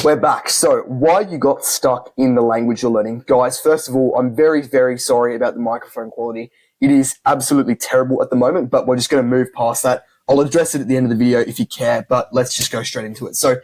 We're back. So, why you got stuck in the language you're learning? Guys, first of all, I'm very, very sorry about the microphone quality. It is absolutely terrible at the moment, but we're just going to move past that. I'll address it at the end of the video if you care, but let's just go straight into it. So,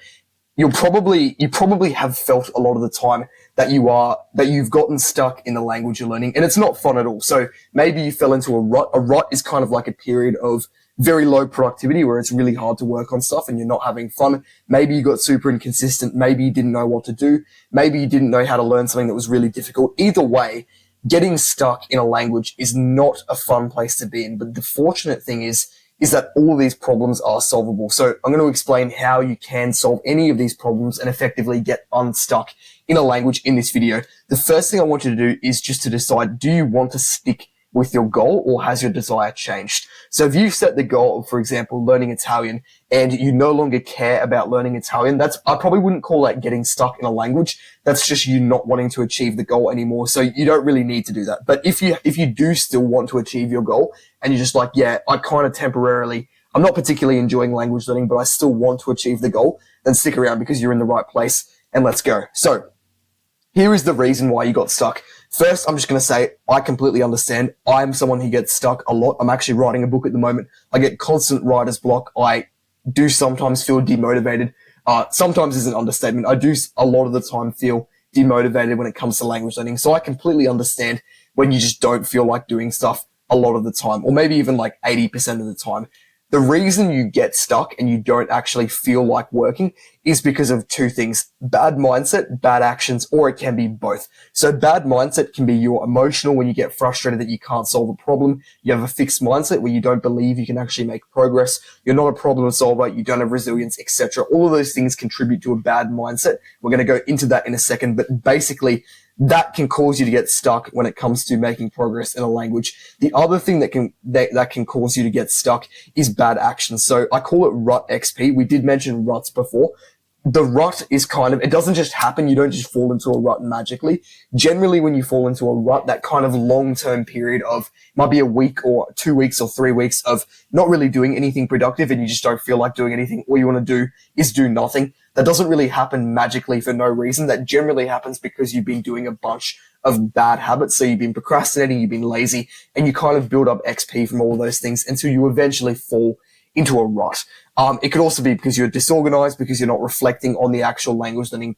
you probably have felt a lot of the time that you've gotten stuck in the language you're learning, and it's not fun at all. So, maybe you fell into a rut. A rut is kind of like a period of very low productivity where it's really hard to work on stuff and you're not having fun. Maybe you got super inconsistent. Maybe you didn't know what to do. Maybe you didn't know how to learn something that was really difficult. Either way, getting stuck in a language is not a fun place to be in. But the fortunate thing is that all of these problems are solvable. So I'm going to explain how you can solve any of these problems and effectively get unstuck in a language in this video. The first thing I want you to do is just to decide, do you want to stick with your goal, or has your desire changed? So if you set the goal of, for example, learning Italian, and you no longer care about learning Italian, I probably wouldn't call that getting stuck in a language. That's just you not wanting to achieve the goal anymore. So you don't really need to do that. But if you do still want to achieve your goal, and you're just like, yeah, I kind of temporarily, I'm not particularly enjoying language learning, but I still want to achieve the goal, then stick around because you're in the right place, and let's go. So here is the reason why you got stuck. First, I'm just going to say I completely understand. I'm someone who gets stuck a lot. I'm actually writing a book at the moment. I get constant writer's block. I do sometimes feel demotivated. Sometimes is an understatement. I do a lot of the time feel demotivated when it comes to language learning. So I completely understand when you just don't feel like doing stuff a lot of the time, or maybe even like 80% of the time. The reason you get stuck and you don't actually feel like working is because of two things: bad mindset, bad actions, or it can be both. So bad mindset can be you're emotional when you get frustrated that you can't solve a problem. You have a fixed mindset where you don't believe you can actually make progress. You're not a problem solver. You don't have resilience, etc. All of those things contribute to a bad mindset. We're going to go into that in a second, but basically that can cause you to get stuck when it comes to making progress in a language. The other thing that can cause you to get stuck is bad actions. So I call it rut XP. We did mention ruts before. The rut is it doesn't just happen. You don't just fall into a rut magically. Generally, when you fall into a rut, that kind of long-term period of might be a week or 2 weeks or 3 weeks of not really doing anything productive, and you just don't feel like doing anything. All you want to do is do nothing. That doesn't really happen magically for no reason. That generally happens because you've been doing a bunch of bad habits. So you've been procrastinating, you've been lazy, and you kind of build up XP from all of those things until you eventually fall into a rut. It could also be because you're disorganized, because you're not reflecting on the actual language learning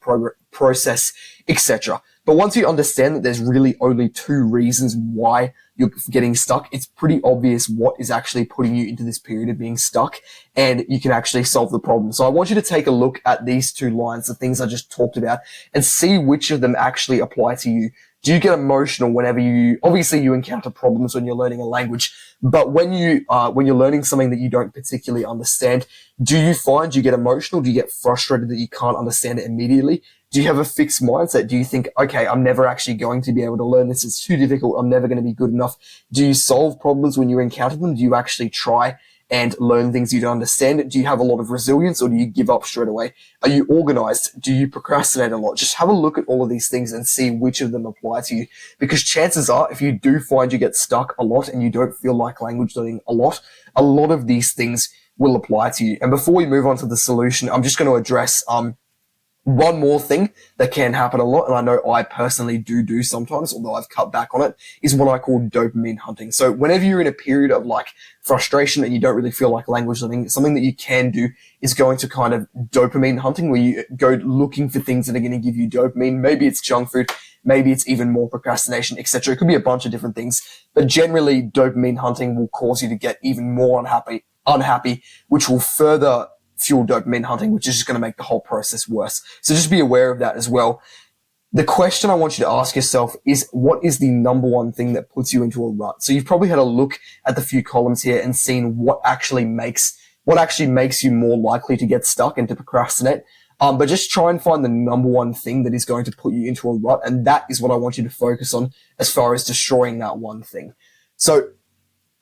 process, etc. But once you understand that there's really only two reasons why you're getting stuck, it's pretty obvious what is actually putting you into this period of being stuck, and you can actually solve the problem. So I want you to take a look at these two lines, the things I just talked about, and see which of them actually apply to you. Do you get emotional whenever obviously you encounter problems when you're learning a language, but when you're learning something that you don't particularly understand, do you find you get emotional? Do you get frustrated that you can't understand it immediately? Do you have a fixed mindset? Do you think, okay, I'm never actually going to be able to learn this. It's too difficult. I'm never going to be good enough. Do you solve problems when you encounter them? Do you actually try and learn things you don't understand? Do you have a lot of resilience, or do you give up straight away? Are you organized? Do you procrastinate a lot? Just have a look at all of these things and see which of them apply to you. Because chances are, if you do find you get stuck a lot and you don't feel like language learning a lot of these things will apply to you. And before we move on to the solution, I'm just going to address one more thing that can happen a lot, and I know I personally do sometimes, although I've cut back on it, is what I call dopamine hunting. So whenever you're in a period of like frustration and you don't really feel like language learning, something that you can do is going to kind of dopamine hunting, where you go looking for things that are going to give you dopamine. Maybe it's junk food, maybe it's even more procrastination, etc. It could be a bunch of different things, but generally dopamine hunting will cause you to get even more unhappy, which will further fuel dopamine hunting, which is just going to make the whole process worse. So just be aware of that as well. The question I want you to ask yourself is, what is the number one thing that puts you into a rut? So you've probably had a look at the few columns here and seen what actually makes you more likely to get stuck and to procrastinate. But just try and find the number one thing that is going to put you into a rut. And that is what I want you to focus on as far as destroying that one thing. So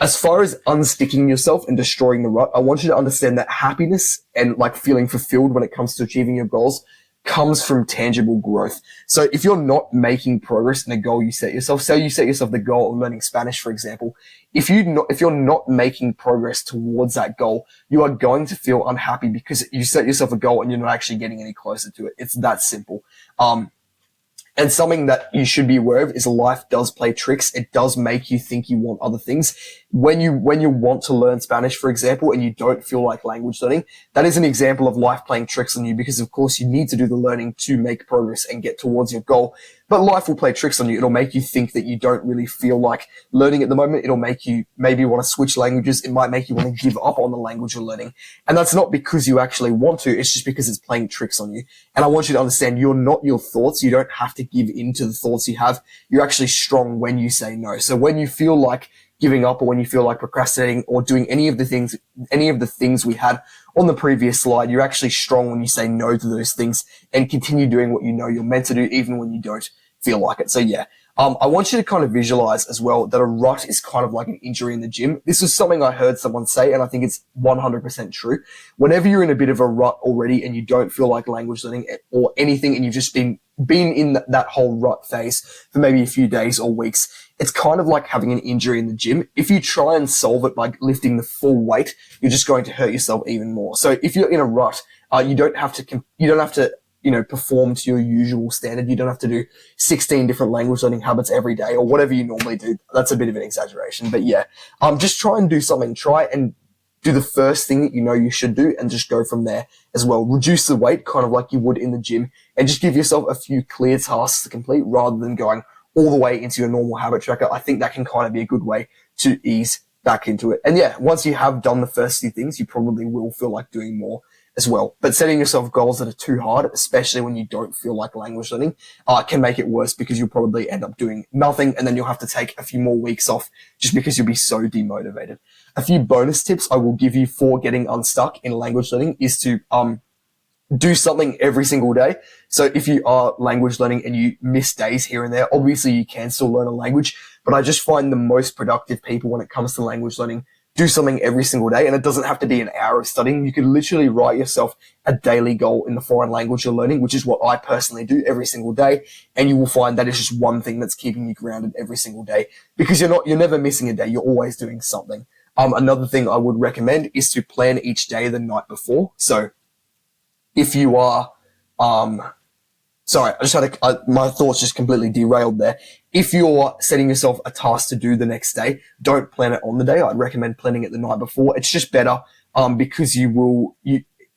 as far as unsticking yourself and destroying the rut, I want you to understand that happiness and like feeling fulfilled when it comes to achieving your goals comes from tangible growth. So if you're not making progress in a goal you set yourself, say you set yourself the goal of learning Spanish, for example, if you're not making progress towards that goal, you are going to feel unhappy because you set yourself a goal and you're not actually getting any closer to it. It's that simple. And something that you should be aware of is life does play tricks. It does make you think you want other things. When you want to learn Spanish, for example, and you don't feel like language learning, that is an example of life playing tricks on you because, of course, you need to do the learning to make progress and get towards your goal. But life will play tricks on you. It'll make you think that you don't really feel like learning at the moment. It'll make you maybe want to switch languages. It might make you want to give up on the language you're learning. And that's not because you actually want to. It's just because it's playing tricks on you. And I want you to understand you're not your thoughts. You don't have to give in to the thoughts you have. You're actually strong when you say no. So when you feel like giving up or when you feel like procrastinating or doing any of the things we had on the previous slide, you're actually strong when you say no to those things and continue doing what you know you're meant to do even when you don't feel like it. So yeah, I want you to kind of visualize as well that a rut is kind of like an injury in the gym. This is something I heard someone say, and I think it's 100% true. Whenever you're in a bit of a rut already and you don't feel like language learning or anything, and you've just been in that whole rut phase for maybe a few days or weeks, it's kind of like having an injury in the gym. If you try and solve it by lifting the full weight, you're just going to hurt yourself even more. So if you're in a rut, you don't have to perform to your usual standard. You don't have to do 16 different language learning habits every day or whatever you normally do. That's a bit of an exaggeration, but yeah, just try and do something. Try and do the first thing that you know you should do and just go from there as well. Reduce the weight kind of like you would in the gym and just give yourself a few clear tasks to complete rather than going all the way into your normal habit tracker. I think that can kind of be a good way to ease back into it. And yeah, once you have done the first few things, you probably will feel like doing more as well. But setting yourself goals that are too hard, especially when you don't feel like language learning, can make it worse because you'll probably end up doing nothing and then you'll have to take a few more weeks off just because you'll be so demotivated. A few bonus tips I will give you for getting unstuck in language learning is to do something every single day. So if you are language learning and you miss days here and there, obviously you can still learn a language, but I just find the most productive people when it comes to language learning do something every single day, and it doesn't have to be an hour of studying. You could literally write yourself a daily goal in the foreign language you're learning, which is what I personally do every single day, and you will find that it's just one thing that's keeping you grounded every single day because you're never missing a day. You're always doing something. Another thing I would recommend is to plan each day the night before. So if you are, sorry, I just had my thoughts just completely derailed there. If you're setting yourself a task to do the next day, don't plan it on the day. I'd recommend planning it the night before. It's just better, because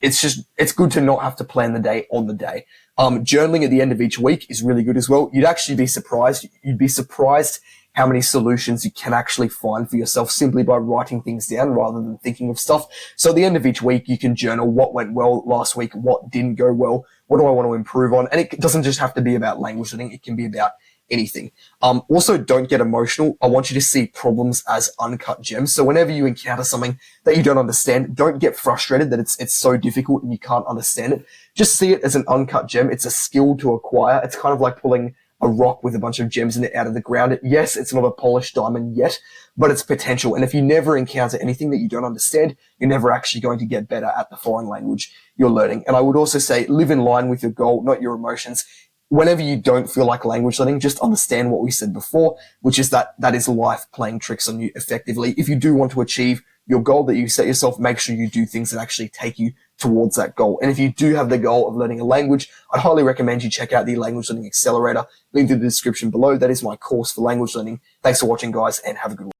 it's good to not have to plan the day on the day. Journaling at the end of each week is really good as well. You'd actually be surprised. You'd be surprised how many solutions you can actually find for yourself simply by writing things down rather than thinking of stuff. So at the end of each week, you can journal what went well last week, what didn't go well, what do I want to improve on? And it doesn't just have to be about language learning. It can be about anything. Also, don't get emotional. I want you to see problems as uncut gems. So whenever you encounter something that you don't understand, don't get frustrated that it's so difficult and you can't understand it. Just see it as an uncut gem. It's a skill to acquire. It's kind of like pulling a rock with a bunch of gems in it out of the ground. Yes, it's not a polished diamond yet, but it's potential. And if you never encounter anything that you don't understand, you're never actually going to get better at the foreign language you're learning. And I would also say live in line with your goal, not your emotions. Whenever you don't feel like language learning, just understand what we said before, which is that is life playing tricks on you effectively. If you do want to achieve your goal that you set yourself, make sure you do things that actually take you towards that goal. And if you do have the goal of learning a language, I'd highly recommend you check out the Language Learning Accelerator. Link in the description below. That is my course for language learning. Thanks for watching, guys, and have a good one.